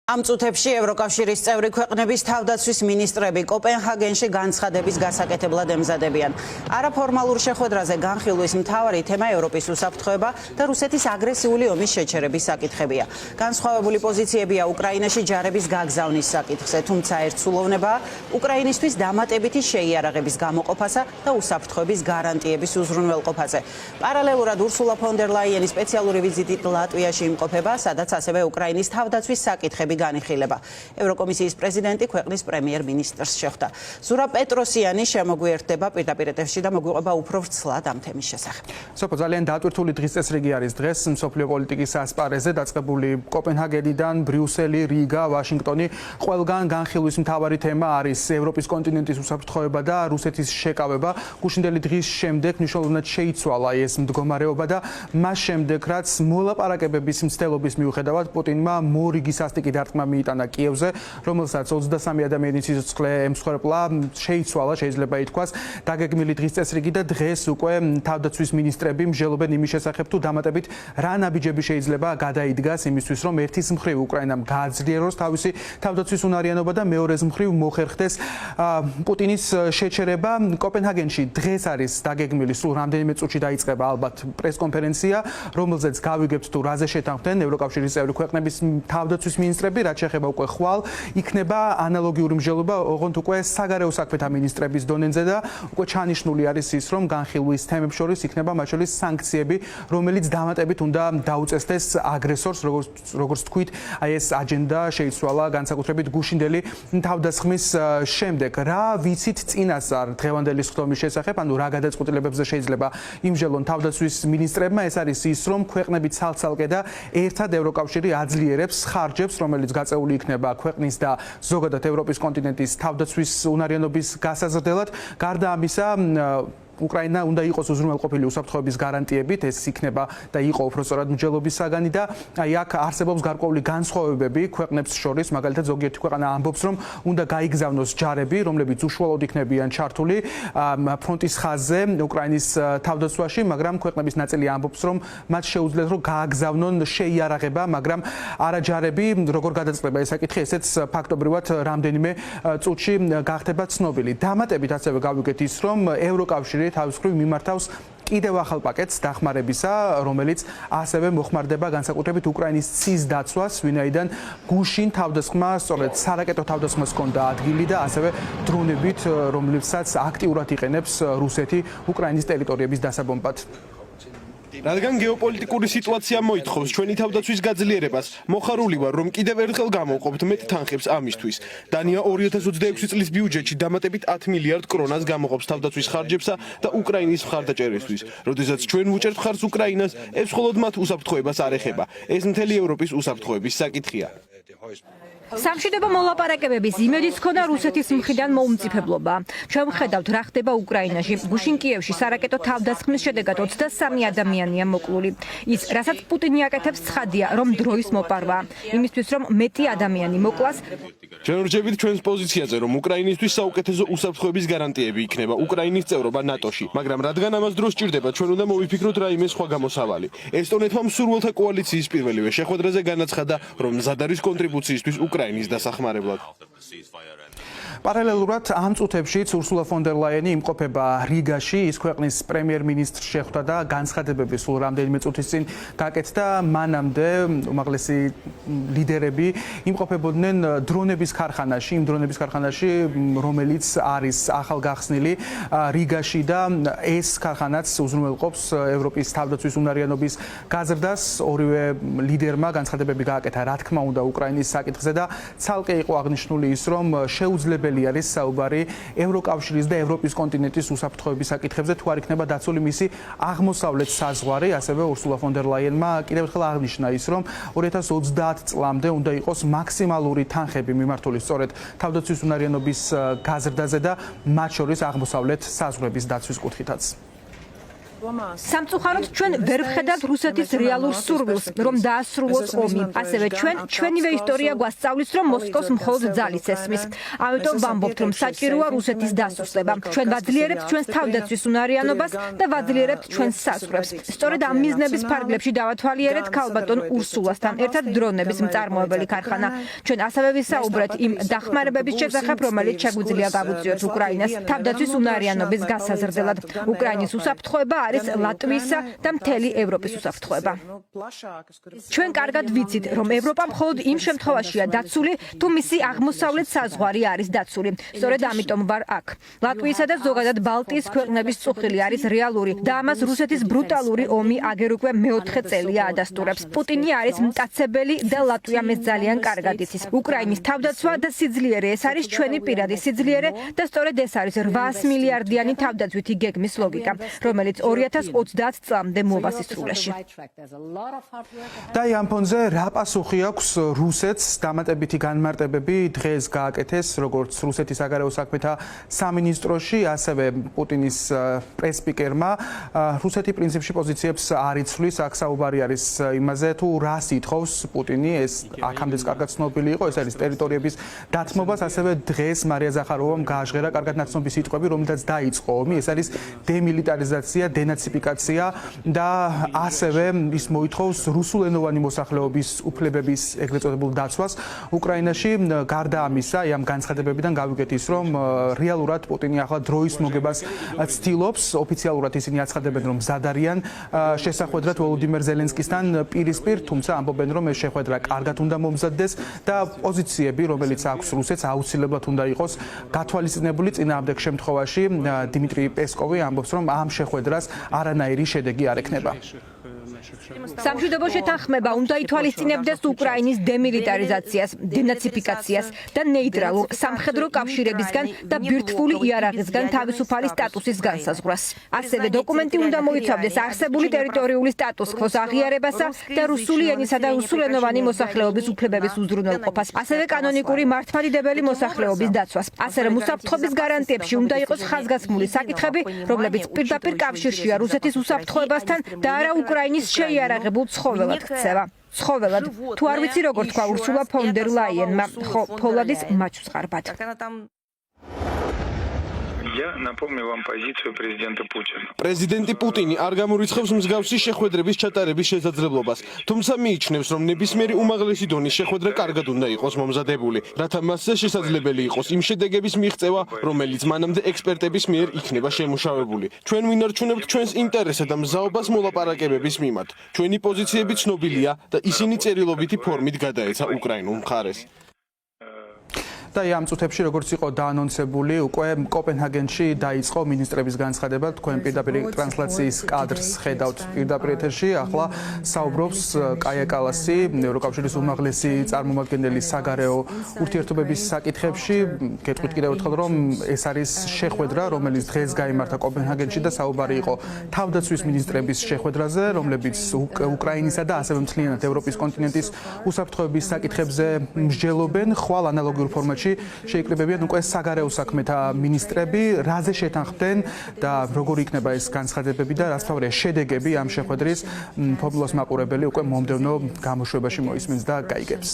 ამ წუთებში ევროკავშირის წევრი ქვეყნების თავდაცვის მინისტრები კოპენჰაგენში განცხადების გასაკეთებლად ემზადებიან. არაფორმალურ შეხვედრაზე განხილვის მთავარი თემა ევროპის უსაფრთხოება და რუსეთის აგრესიული ომის შეჩერების საკითხებია. განსხვავებული პოზიციებია უკრაინაში ჯარების გაგზავნის საკითხზე, თუმცა ერთსულოვნებაა უკრაინისთვის დამატებითი შეიარაღების გამოყოფასა და უსაფრთხოების გარანტიების უზრუნველყოფაზე. პარალელურად ურსულა ფონ დერ ლაიენის სპეციალური ვიზიტით ლატვიაში იმყოფება, სადაც ასევე უკრაინის თავდაცვის საკითხები განიხილება. ევროკომისიის პრეზიდენტი ქვეყნის პრემიერ-მინისტრს შეხვდა. ზურა პეტროსიანი შემოგვიერთდება პირდაპირ ეთერში და მოგვიყვება უფრო ვრცლად ამ თემის შესახებ. სოფო ძალიან დატვირთული დღის წესრიგი არის დღეს მსოფლიო პოლიტიკის ასპარეზზე დაწყებული კოპენჰაგენიდან ბრიუსელი, რიგა, ვაშინგტონი. ყველგან განხილვის მთავარი თემა არის ევროპის კონტინენტის უსაფრთხოება და რუსეთის შეკავება. გუშინდელი დღის შემდეგ მნიშვნელოვნად შეიცვალა ეს მდგომარეობა და მას შემდეგ რაც მოლაპარაკებების მცდელობის მიუხედავად პუტინმა მორიგი სასტიკი დარტყმა მიიტანა კიევზე, რომელსაც 23 ადამიანის სიცოცხლე ემსხვერპლა, შეიცვალა, შეიძლება ითქვას, დაგეგმილი დღის წესრიგი და დღეს უკვე თავდაცვის მინისტრები მსჯელობენ იმის შესახებ, თუ დამატებით რა ნაბიჯები შეიძლება გადაიდგას იმისთვის, რომ ერთის მხრივ უკრაინამ გააძლიეროს თავისი თავდაცვის უნარიანობა და მეორეს მხრივ მოხერხდეს პუტინის შეჩერება. კოპენჰაგენში დღეს არის დაგეგმილი, სულ რამდენიმე წუთში დაიწყება ალბათ პრესკონფერენცია, რომელზეც გავიგებთ თუ რაზე შეთანხმდნენ ევროკავშირის წევრი ქვეყნების თავდაცვის მინისტრები, რაც შეეხება უკვე ხვალ იქნება ანალოგიური მსჯელობა, ოღონდ უკვე საგარეო საქმეთა მინისტრების დონეზე და უკვე ჩანიშნული არის ის, რომ განხილვის თემებს შორის იქნება მათ შორის სანქციები, რომელიც დამატებით უნდა დაუწესდეს აგრესორს, როგორც თქვით, აი ეს აჯენდა შეიცვალა განსაკუთრებით გუშინდელი თავდასხმის შემდეგ. რა ვიცით წინასწარ დღევანდელი სხდომის შესახებ, ანუ რა გადაწყვეტილებებზე შეიძლება იმსჯელონ თავდაცვის მინისტრებმა, ეს არის ის, რომ ქვეყნები ცალ-ცალკე და ერთად ევროკავშირი აძლიერებს ხარჯებს, რომელიც გაწეული იქნება ქვეყნის და ზოგადად ევროპის კონტინენტის თავდაცვის უნარიანობის გასაზრდელად. გარდა ამისა, უკრაინა უნდა იყოს უზრუნველყოფილი უსაფრთხოების გარანტიებით, ეს იქნება და იყო უпростоრად მსჯელობის საგანი და აი აქ არსებობს გარკვეული განსხვავებები ქვეყნებს შორის, მაგალითად ზოგიერთი ქვეყანა ამბობს, რომ უნდა გაიგზავნოს ჯარები, რომლებიც უშუალოდ იქნებიან ჩართული ფრონტის ხაზზე უკრაინის თავდაცვაში, მაგრამ ქვეყნების ნაწილი ამბობს, რომ მათ შეუძლიათ რომ გააგზავნონ შეიარაღება, მაგრამ არა ჯარები, როგორ გადაწყდება ეს საკითხი, ესეც ფაქტობრივად რამდენიმე წუთში გახდება ცნობილი. დამატებით ასევე გავიგეთ ის, რომ ევროკავშირი თავის მხრივ მიმართავს კიდევ ახალ პაკეტს დახმარებისა, რომელიც ასევე მოხმარდება განსაკუთრებით უკრაინის ცის დაცვას, ვინაიდან გუშინ თავდასხმა, სწორედ სარაკეტო თავდასხმას ჰქონდა ადგილი და ასევე დრონებით, რომლებსაც აქტიურად იყენებს რუსეთი უკრაინის ტერიტორიების დასაბომბად. რადგან გეოპოლიტიკური სიტუაცია მოითხოვს ჩვენი თავდაცვის გაძლიერებას, მოხარული ვარ, რომ კიდევ ერთხელ გამოვყოფთ მეტ თანხებს ამისთვის. დანია 2026 წლის ბიუჯეტში დამატებით 10 მილიარდ კრონას გამოყოფს თავდაცვის ხარჯებსა და უკრაინის მხარდაჭერისთვის. როდესაც ჩვენ ვუჭერთ მხარს უკრაინას, ეს მხოლოდ მათ უსაფრთხოებას არ ეხება. ეს მთელი ევროპის უსაფრთხოების საკითხია. სამშვიდობო მოლაპარაკებების იმედიც ჰქონდა რუსეთის მხრიდან მოუმწიფებლობა. ჩვენ ვხედავთ რა ხდება უკრაინაში. გუშინ კიევში სარაკეტო თავდასხმის შედეგად 23 ადამიანია მოკლული. ის, რასაც პუტინი აკეთებს, ცხადია, რომ დროის მოპარვა. იმისთვის, რომ მეტი ადამიანი მოკლას, ჩვენ ვრჩებით ჩვენს პოზიციაზე, რომ უკრაინისთვის საუკეთესო უსაფრთხოების გარანტიები იქნება უკრაინის წევრობა ნატოში, მაგრამ რადგან ამას დრო სჭირდება, ჩვენ უნდა მოვიფიქროთ რაიმე სხვა გამოსავალი. ესტონეთმა მსურველთა კოალიციის პირველივე შეხვედრაზე განაცხადა, რომ მზად არის კონტრიბუციისთვის უკრაინის დასახმარებლად. პარალელურად ამ წუთებშიც ურსულა ფონ დერ ლაიენი იმყოფება რიგაში, ის ქვეყნის პრემიერ-მინისტრს შეხვდა და განცხადებები სულ რამდენიმე წუთის წინ გაკეთდა. მანამდე უმაღლესი ლიდერები იმყოფებოდნენ დრონების ქარხანაში, იმ დრონების ქარხანაში, რომელიც არის ახალგახსნილი რიგაში და ეს ქარხანაც უზრუნველყოფს ევროპის თავდაცვის უნარიანობის გაზრდას. ორივე ლიდერმა განცხადებები გააკეთა, რა თქმა უნდა, უკრაინის საკითხზე და ცალკე იყო აღნიშნული ის, რომ შეუძლებელი არის საუბარი ევროკავშირის და ევროპის კონტინენტის უსაფრთხოების საკითხებზე, თუ არ იქნება დაცული მისი აღმოსავლეთ საზღვარი. ასევე ურსულა ფონ დერ ლაიენმა კიდევ ერთხელ აღნიშნა ის, რომ 2030 წლამდე უნდა იყოს მაქსიმალური თანხები მიმართული სწორედ თავდაცვის უნარიანობის გაზრდაზე და მათ შორის აღმოსავლეთ საზღვრების დაცვის კუთხითაც. სამწუხაროდ ჩვენ ვერ ვხედავთ რუსეთის რეალურ სურვილს, რომ დაასრულოს ომი. ასევე ჩვენივე ისტორია გვასწავლის, რომ მოსკოვს მხოლოდ ძალის ესმის. ამიტომ ვამბობთ, რომ საჭიროა რუსეთის დასუსტება. ჩვენ ვაძლიერებთ ჩვენს თავდაცვის უნარიანობას და ვაძლიერებთ ჩვენს საზღვრებს. სწორედ ამ მიზნების ფარგლებში დავათვალიერეთ ქალბატონ ურსულასთან ერთად დრონების მწარმოებელი ქარხანა. ჩვენ ასევე ვისაუბრეთ იმ დახმარებების შესახებ, რომელიც შეგვიძლია გავუწიოთ უკრაინას თავდაცვის უნარიანობის გასაზრდელად. უკრაინის უსაფრთხოება არის ლატვიისა და მთელი ევროპის უსაფრთხოება. ჩვენ კარგად ვიცით, რომ ევროპა მხოლოდ იმ შემთხვევაშია დაცული, თუ მისი აღმოსავლეთ საზღვარი არის დაცული. სწორედ ამიტომ ვარ აქ. ლატვიისა და ზოგადად ბალტიის ქვეყნების წუხილი არის რეალური და ამას რუსეთის ბრუტალური ომი აგერ უკვე მეოთხე წელია ადასტურებს. პუტინი არის მტაცებელი და ლატვია მეც ძალიან კარგად იცის. უკრაინის თავდაცვა და სიძლიერე ეს არის ჩვენი პირადი სიძლიერე და სწორედ ეს არის 800 მილიარდიანი თავდაცვითი გეგმის ლოგიკა, რომელიც 2030 წლამდე მოვა სისრულეში. და ამ ფონზე რა პასუხი აქვს რუსეთს? დამატებითი განმარტებები დღეს გააკეთეს როგორც რუსეთის საგარეო საქმეთა სამინისტროში, ასევე პუტინის პრესპიკერმა. რუსეთი პრინციპში პოზიციებს არ იცვლის, აქ საუბარი არის იმაზე, თუ რას ითხოვს პუტინი, ეს აქამდეც კარგად ცნობილი იყო, ეს არის ტერიტორიების დათმობას, ასევე დღეს მარია ზახაროვამ გააჟღერა კარგად ნაცნობი სიტყვები, რომელთაც დაიწყო ომი, ეს არის დემილიტარიზაცია, დენაციფიკაცია და ასევე ის მოითხოვს რუსულენოვანი მოსახლეობის უფლებების ეგრეთ წოდებულ დაცვას უკრაინაში. გარდა ამისა, ამ განცხადებებიდან გავიგეთ ის, რომ რეალურად პუტინი ახლა დროის მოგებას ცდილობს, ოფიციალურად ისინი აცხადებენ, რომ მზად არიან შესახვედრად ვოლოდიმერ ზელენსკისთან პირისპირ, თუმცა ამბობენ, რომ ეს შეხვედრა კარგად უნდა მომზადდეს და პოზიციები, რომელიც აქვს რუსეთს, აუცილებლად უნდა იყოს გათვალისწინებული. წინააღმდეგ შემთხვევაში დიმიტრი პესკოვი ამბობს, რომ ამ შეხვედრას არანაირი შედეგი არ ექნება. სამშვიდობო შეთანხმება უნდა ითვალისწინებდეს უკრაინის დემილიტარიზაციას, დენაციფიკაციას და ნეიტრალურ სამხედრო კავშირებისგან და ბირთვული იარაღისგან თავისუფალი სტატუსის განსაზღვრას. ასევე დოკუმენტი უნდა მოიცავდეს არსებული ტერიტორიული სტატუს-კვოს აღიარებასა და რუსული ენისა და რუსულენოვანი მოსახლეობის უფლებების უზრუნველყოფას, ასევე კანონიკური მართლმადიდებელი მოსახლეობის დაცვას. ასე რომ უსაფრთხოების გარანტიებში უნდა იყოს ხაზგასმული საკითხები, რომლებიც პირდაპირ კავშირშია რუსეთის უსაფრთხოებასთან და არა უკრაინის შეიარაღებულ ცხოველად ქცევა. ცხოველად, თუ არ ვიცი როგორ თქვა ურსულა ფონ დერ ლაიენმა, ხო, ფოლადის მაჩვსყარბად. Я напомню вам позицию президента Путина. პრეზიდენტი პუტინი არ გამორიცხავს მსგავსი შეხვედრების ჩატარების შესაძლებლობას, თუმცა მიიჩნევს, რომ ნებისმიერი უმაღლესი დონის შეხვედრა კარგად უნდა იყოს მომზადებული, რათა მასზე შესაძლებელი იყოს იმ შედეგების მიღწევა, რომელიც მანამდე ექსპერტების მიერ იქნება შემუშავებული. ჩვენ ვინარჩუნებთ ჩვენს ინტერესსა და მზაობას მოლაპარაკებების მიმართ. ჩვენი პოზიციები ცნობილია და ისინი წერილობითი ფორმით გადაეცა უკრაინულ მხარეს. და ამ წუთებში როგორც იყო დაანონსებული, უკვე კოპენჰაგენში დაიწყო მინისტრების განცხადება. თქვენ პირდაპირ ტრანსლაციის კადრს ხედავთ პირდაპირ ეთერში. ახლა საუბრობს კაია კალასი, ევროკავშირის უმაღლესი წარმომადგენელი საგარეო ურთიერთობების საკითხებში. გეტყვით კიდევ ერთხელ, რომ ეს არის შეხვედრა, რომელიც დღეს გაიმართა კოპენჰაგენში და საუბარი იყო თავდაცვის მინისტრების შეხვედრაზე, რომლებიც უკრაინისა და ასევე მთლიანად ევროპის კონტინენტის უსაფრთხოების საკითხებზე მსჯელობენ. ხვალ ანალოგიურ ფორმატში შეიკრიბებიან უკვე საგარეო საქმეთა მინისტრები, რაზე შეთანხმდნენ და როგორი იქნება ეს განცხადებები და რასთავარია შედეგები ამ შეხვედრის. ფორმულას მაყურებელი უკვე მომდევნო გამოშვებაში მოისმენს და გაიგებს.